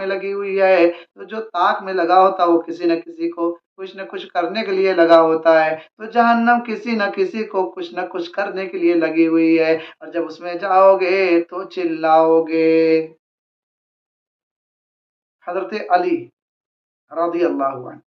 में लगी हुई है। तो जो ताक में लगा होता है वो किसी न किसी को कुछ न कुछ करने के लिए लगा होता है। तो जहन्नम किसी न किसी को कुछ न कुछ करने के लिए लगी हुई है, और जब उसमें जाओगे तो चिल्लाओगे। हजरत अली रदी अल्लाह अन्हु,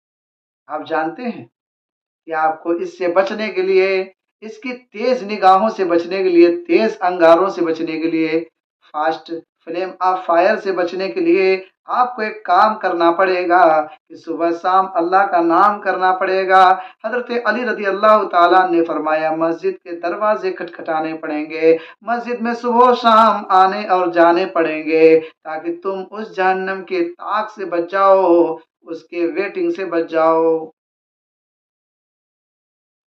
आप जानते हैं कि आपको इससे बचने के लिए, इसकी तेज निगाहों से बचने के लिए, तेज अंगारों से बचने के लिए, फास्ट फ्लेम ऑफ फायर से बचने के लिए आपको एक काम करना पड़ेगा कि सुबह शाम अल्लाह का नाम करना पड़ेगा। हजरत अली रदी अल्लाह ताला ने फरमाया मस्जिद के दरवाजे खटखटाने पड़ेंगे, मस्जिद में सुबह शाम आने और जाने पड़ेंगे, ताकि तुम उस जहन्नम के ताक से बच जाओ, उसके वेटिंग से बच जाओ।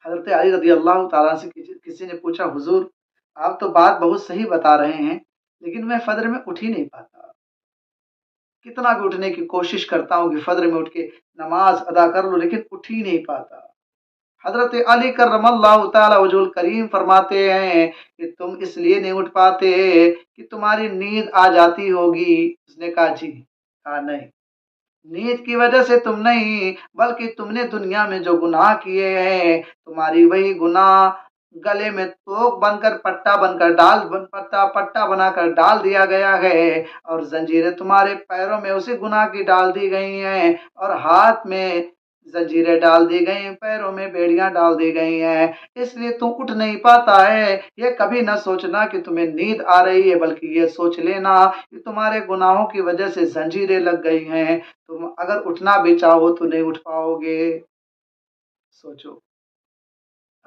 हज़रत अली रज़ी अल्लाह ताला से किसी ने पूछा, हुजूर आप तो बात बहुत सही बता रहे हैं, लेकिन मैं फजर में उठ ही नहीं पाता। कितना भी उठने की कोशिश करता हूँ कि फजर में उठ के नमाज अदा कर लूं, लेकिन उठ ही नहीं पाता। हज़रत अली करमल्लाहु ताला वजहुल करीम फरमाते हैं कि तुम इसलिए नहीं उठ पाते कि तुम्हारी नींद आ जाती होगी। उसने कहा जी। कहा नहीं, नीयत की वजह से तुम नहीं, बल्कि तुमने दुनिया में जो गुनाह किए हैं, तुम्हारी वही गुनाह गले में तोक बनकर, पट्टा बनकर पट्टा पट्टा बनाकर डाल दिया गया है, और जंजीरें तुम्हारे पैरों में उसी गुनाह की डाल दी गई हैं, और हाथ में जंजीरें डाल दी गई, पैरों में बेड़ियां डाल दी गई हैं। इसलिए तू उठ नहीं पाता है। ये कभी न सोचना कि तुम्हें नींद आ रही है, बल्कि ये सोच लेना कि तुम्हारे गुनाहों की वजह से जंजीरें लग गई हैं। तुम अगर उठना भी चाहो तो नहीं उठ पाओगे। सोचो,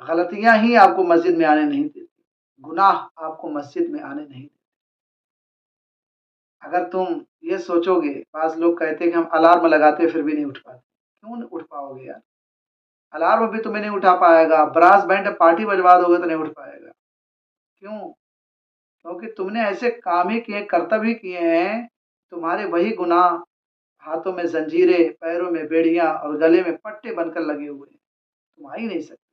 गलतियां ही आपको मस्जिद में आने नहीं देती, गुनाह आपको मस्जिद में आने नहीं देते। अगर तुम ये सोचोगे, पास लोग कहते हैं कि हम अलार्म लगाते फिर भी नहीं उठ पाते। क्यों नहीं उठ पाओगे यार? अलार्म भी तुम्हें नहीं उठा पाएगा, ब्रास बैंड पार्टी बजवा दोगे तो नहीं उठ पाएगा। क्यों? क्योंकि तुमने ऐसे काम ही किए, कर्तव्य ही किए हैं, तुम्हारे वही गुनाह हाथों में जंजीरें, पैरों में बेड़ियां और गले में पट्टे बनकर लगे हुए हैं, तुम आ ही नहीं सकते।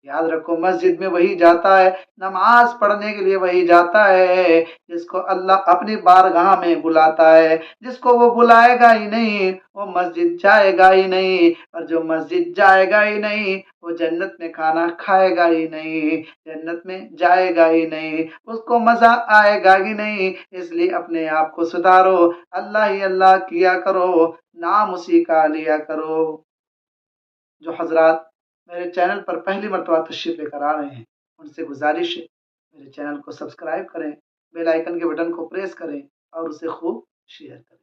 याद रखो, मस्जिद में वही जाता है, नमाज पढ़ने के लिए वही जाता है जिसको अल्लाह अपनी बारगाह में बुलाता है। जिसको वो बुलाएगा ही नहीं वो मस्जिद जाएगा ही नहीं, और जो मस्जिद जाएगा ही नहीं वो जन्नत में खाना खाएगा ही नहीं, जन्नत में जाएगा ही नहीं, उसको मजा आएगा ही नहीं। इसलिए अपने आप को सुधारो, अल्लाह ही अल्लाह किया करो, नाम उसी का लिया करो। जो हजरात मेरे चैनल पर पहली मर्तबा तशरीफ लेकर आ रहे हैं, उनसे गुजारिश है मेरे चैनल को सब्सक्राइब करें, बेल आइकन के बटन को प्रेस करें और उसे खूब शेयर करें।